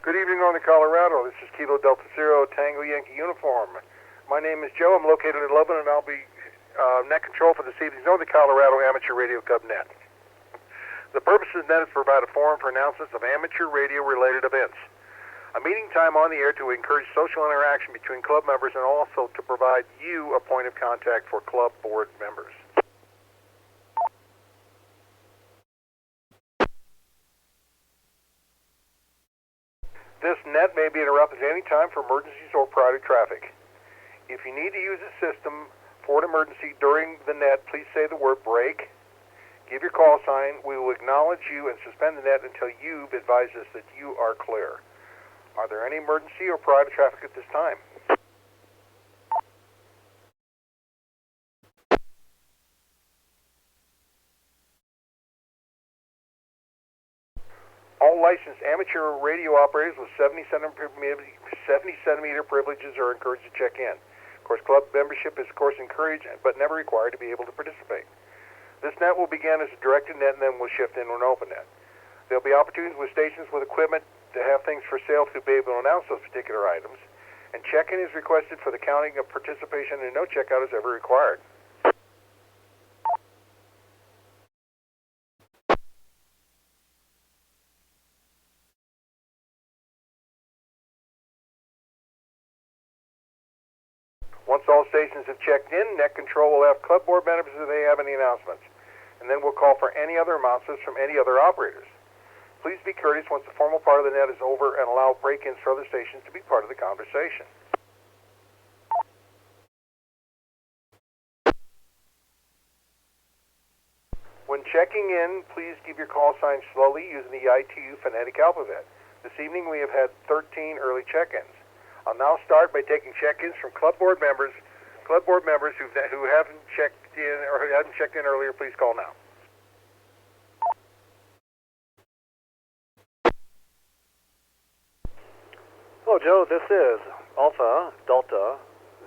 Good evening, Northern Colorado. This is Kilo Delta Zero Tango Yankee Uniform. My name is Joe. I'm located in Lebanon, and I'll be net control for this evening's Northern Colorado Amateur Radio Club net. The purpose of the net is to provide a forum for announcements of amateur radio-related events. A meeting time on the air to encourage social interaction between club members and also to provide you a point of contact for club board members. This net may be interrupted at any time for emergencies or priority traffic. If you need to use the system for an emergency during the net, please say the word break. Give your call sign. We will acknowledge you and suspend the net until you've advised us that you are clear. Are there any emergency or priority traffic at this time? All licensed amateur radio operators with 70 centimeter privileges are encouraged to check in. Of course, club membership is, of course, encouraged but never required to be able to participate. This net will begin as a directed net and then will shift into an open net. There will be opportunities with stations with equipment to have things for sale to be able to announce those particular items. And check-in is requested for the counting of participation and no checkout is ever required. Once all stations have checked in, net control will ask club board members if they have any announcements. And then we'll call for any other announcements from any other operators. Please be courteous once the formal part of the net is over and allow break-ins for other stations to be part of the conversation. When checking in, please give your call sign slowly using the ITU phonetic alphabet. This evening we have had 13 early check-ins. I'll now start by taking check-ins from club board members who haven't checked in or who hadn't checked in earlier. Please call now. Hello, Joe. This is Alpha Delta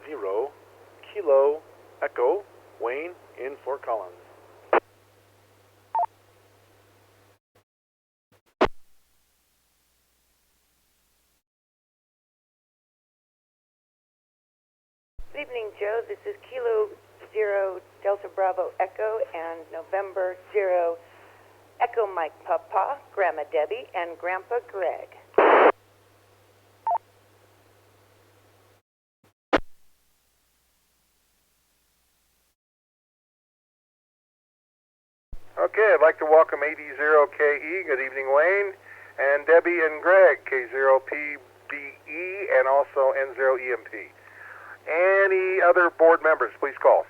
Zero Kilo Echo Wayne in Fort Collins. Good evening, Joe. This is Kilo Zero Delta Bravo Echo and November Zero Echo Mike Papa, Grandma Debbie, and Grandpa Greg. Okay, I'd like to welcome AD0KE, good evening Wayne, and Debbie and Greg, K0PBE, and also N0EMP. Any other board members, please call.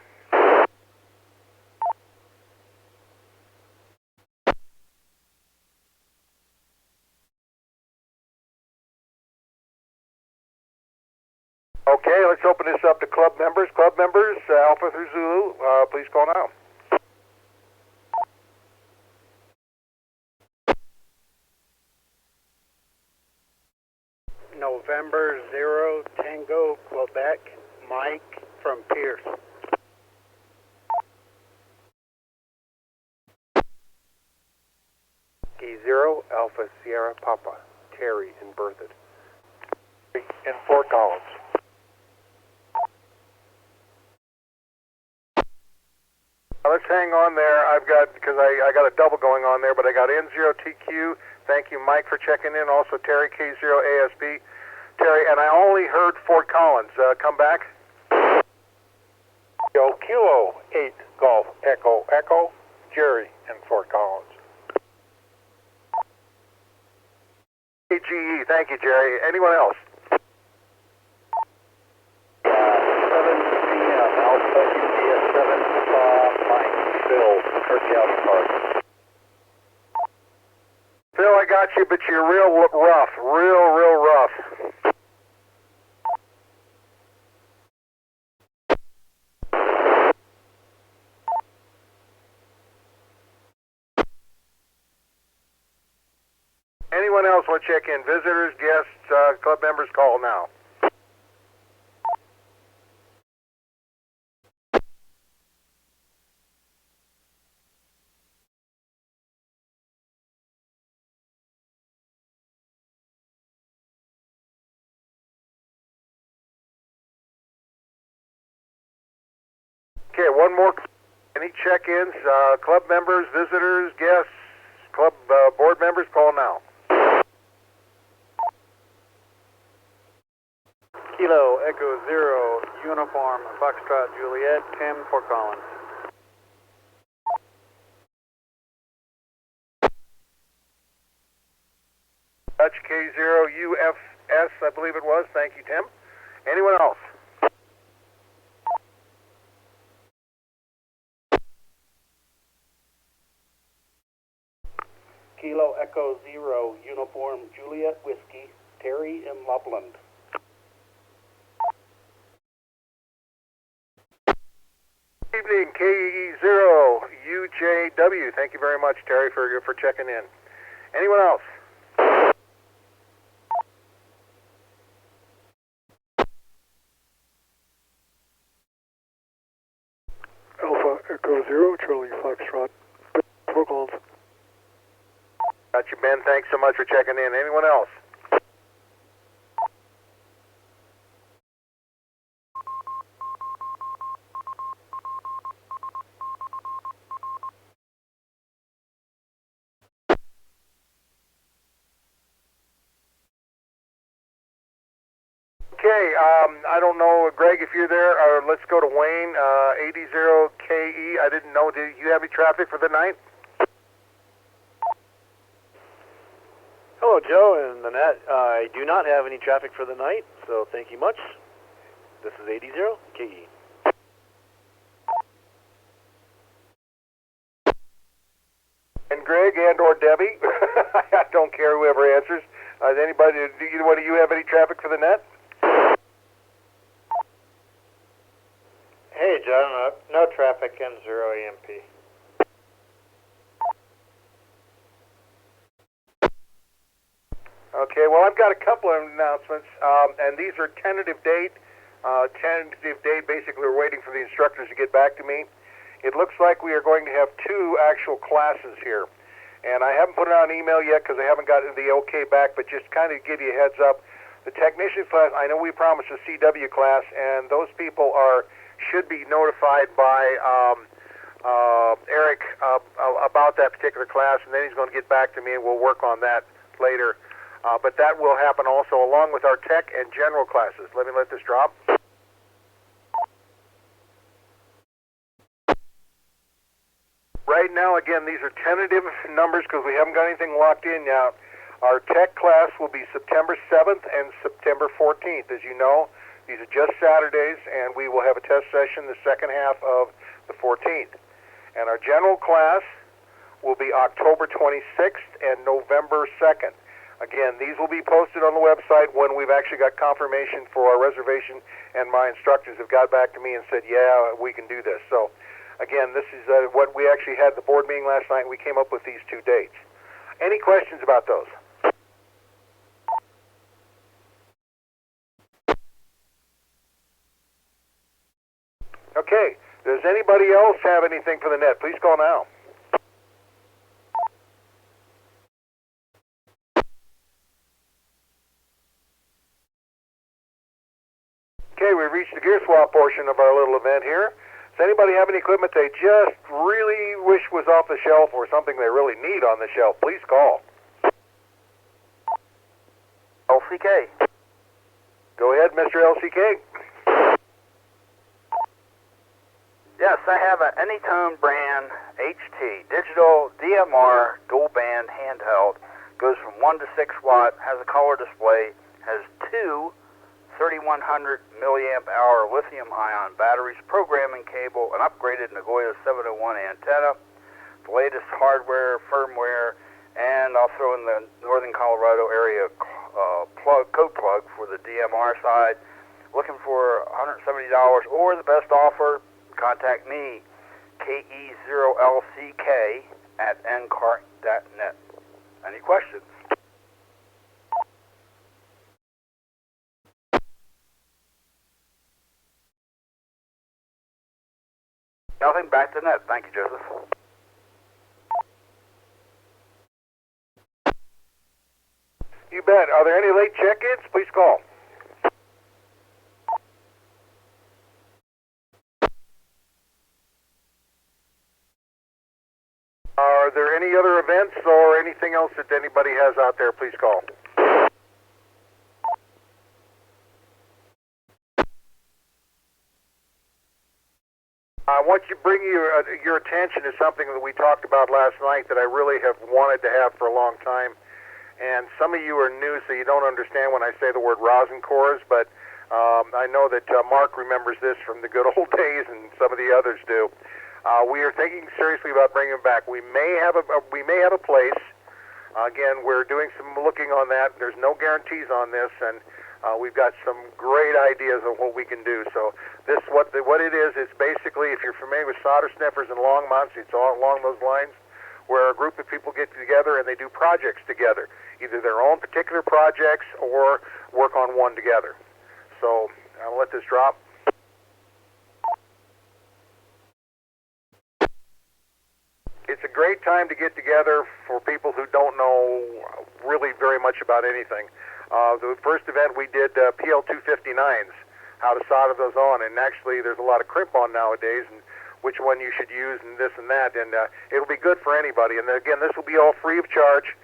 Okay, let's open this up to club members. Club members, Alpha through Zulu, please call now. November 0 Tango Quebec, Mike from Pierce. K0 Alpha Sierra Papa, Terry in Berthoud. In Fort Collins. Let's hang on there. Because I got a double going on there, but I got N0TQ. Thank you, Mike, for checking in. Also, Terry, K0ASB. Terry, and I only heard Fort Collins. Come back. Yo, Kilo 8 Golf Echo Echo, Jerry in Fort Collins. AGE, thank you, Jerry. Anyone else? 7 p.m. Alpha UPS 7 Mike Bill, Turkey Alley Park. Phil, I got you, but you're real rough. Real rough. Anyone else want to check in? Visitors, guests, club members, call now. Okay, one more. Any check-ins, club members, visitors, guests, club board members, call now. Kilo Echo Zero, Uniform Foxtrot Juliet, Tim, Fort Collins. Dutch K0UFS, I believe it was. Thank you, Tim. Anyone else? Kilo Echo Zero, Uniform Juliet Whiskey, Terry in Loveland. Evening, KE0UJW. Thank you very much, Terry, for checking in. Anyone else? Alpha Echo Zero, Charlie Foxtrot, Fort Collins. Got you, Ben. Thanks so much for checking in. Anyone else? Okay, I don't know, Greg, if you're there, let's go to Wayne, 80KE. I didn't know, did you have any traffic for the night? Hello, Joe and Nanette. I do not have any traffic for the night, so thank you much. This is 80KE. And Greg and or Debbie, I don't care whoever answers. Anybody, do you have any traffic for the net? Hey, John, no traffic in 0 EMP. Okay, well, I've got a couple of announcements, and these are tentative date. Basically, we're waiting for the instructors to get back to me. It looks like we are going to have 2 actual classes here. And I haven't put it on email yet because I haven't gotten the okay back, but just kind of give you a heads up. The technician class, I know we promised a CW class, and those people should be notified by Eric about that particular class, and then he's going to get back to me, and we'll work on that later. But that will happen also along with our tech and general classes. Let this drop. Right now, again, these are tentative numbers because we haven't got anything locked in yet. Our tech class will be September 7th and September 14th. As you know, these are just Saturdays, and we will have a test session the second half of the 14th. And our general class will be October 26th and November 2nd. Again, these will be posted on the website when we've actually got confirmation for our reservation, and my instructors have got back to me and said, yeah, we can do this. So, again, this is what we actually had at the board meeting last night, and we came up with these 2 dates. Any questions about those? Okay, does anybody else have anything for the net? Please call now. Okay, we've reached the gear swap portion of our little event here. Does anybody have any equipment they just really wish was off the shelf or something they really need on the shelf? Please call. LCK. Go ahead, Mr. LCK. Yes, I have an Anytone brand HT digital DMR dual band handheld. Goes from 1 to 6 watt, has a color display, has 2 3100 milliamp hour lithium ion batteries, programming cable, an upgraded Nagoya 701 antenna, the latest hardware, firmware, and I'll throw in the Northern Colorado area code plug for the DMR side. Looking for $170 or the best offer, contact me, KE0LCK at NCARC.net. Any questions? Nothing, back to net. Thank you, Joseph. You bet. Are there any late check-ins? Please call. there any other events or anything else that anybody has out there, please call. I want you to bring your attention to something that we talked about last night that I really have wanted to have for a long time. And some of you are new, so you don't understand when I say the word rosin cores, but I know that Mark remembers this from the good old days, and some of the others do. We are thinking seriously about bringing them back. We may have a place. Again, we're doing some looking on that. There's no guarantees on this, and we've got some great ideas of what we can do. So this, what it is, it's basically, if you're familiar with solder sniffers and long months, it's all along those lines, where a group of people get together and they do projects together, either their own particular projects or work on one together. So I'll let this drop. It's a great time to get together for people who don't know really very much about anything. The first event we did PL259s, how to solder those on, and actually there's a lot of crimp on nowadays, and which one you should use and this and that, and it'll be good for anybody. And again, this will be all free of charge.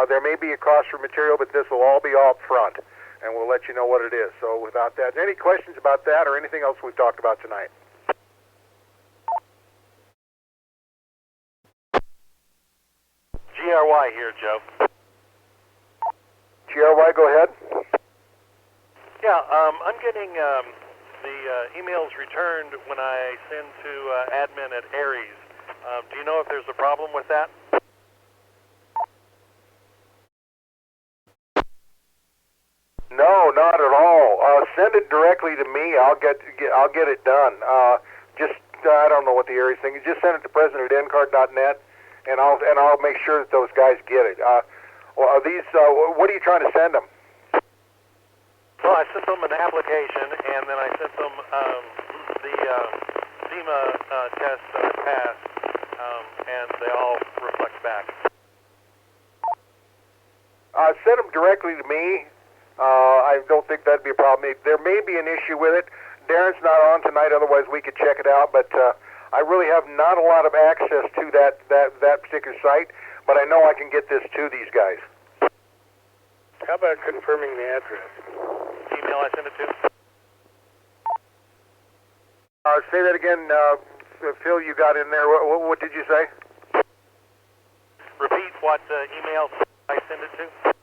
There may be a cost for material, but this will all be all up front, and we'll let you know what it is. So without that, any questions about that or anything else we've talked about tonight? GRY here, Joe. GRY, go ahead. Yeah, I'm getting the emails returned when I send to admin at Aries. Do you know if there's a problem with that? No, not at all. Send it directly to me. I'll get it done. I don't know what the Aries thing is. Just send it to president at NCARC.net, and I'll make sure that those guys get it. Well, are these? What are you trying to send them? Well, I sent them an application, and then I sent them the SEMA test that I passed, and they all reflect back. Send them directly to me. I don't think that'd be a problem. There may be an issue with it. Darren's not on tonight, otherwise we could check it out. But I really have not a lot of access to that particular site. But I know I can get this to these guys. How about confirming the address? Email I sent it to? Say that again, Phil, you got in there. What did you say? Repeat what email I sent it to?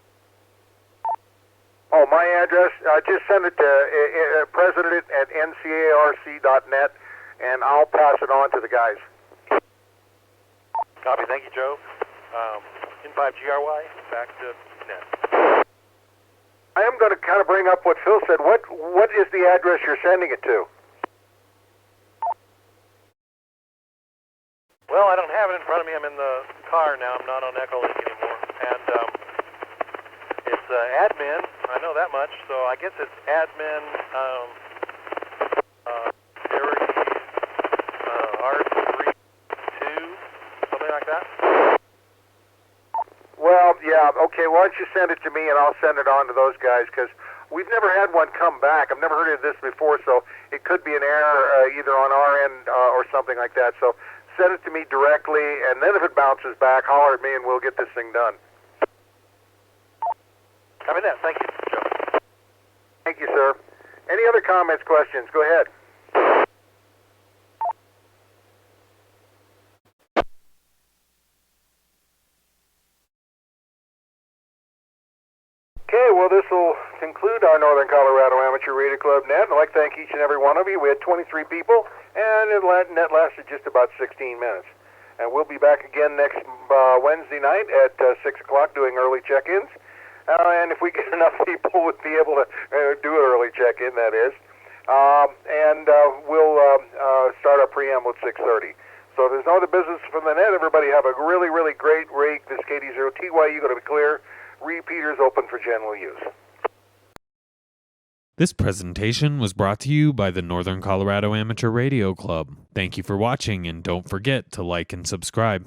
Oh, my address? Just send it to president at NCARC.net, and I'll pass it on to the guys. Copy. Thank you, Joe. N5GRY, back to net. I am going to kind of bring up what Phil said. What is the address you're sending it to? Well, I don't have it in front of me. I'm in the car now. I'm not on Echolink anymore. And it's admin. I know that much. So I guess it's admin R32, something like that. Well, yeah, okay, why don't you send it to me and I'll send it on to those guys, because we've never had one come back. I've never heard of this before, so it could be an error either on our end or something like that. So send it to me directly, and then if it bounces back, holler at me and we'll get this thing done. Copy that. Thank you, Joe. Thank you, sir. Any other comments, questions? Go ahead. Okay, well, this will conclude our Northern Colorado Amateur Radio Club Net. I'd like to thank each and every one of you. We had 23 people, and net lasted just about 16 minutes. And we'll be back again next Wednesday night at 6 o'clock doing early check-ins. And if we get enough people, we'll be able to do an early check-in, that is. We'll start our preamble at 6:30. So if there's no other business from the net, everybody have a really, really great week. This is KD0TYU, going to be clear. Repeaters open for general use. This presentation was brought to you by the Northern Colorado Amateur Radio Club. Thank you for watching, and don't forget to like and subscribe.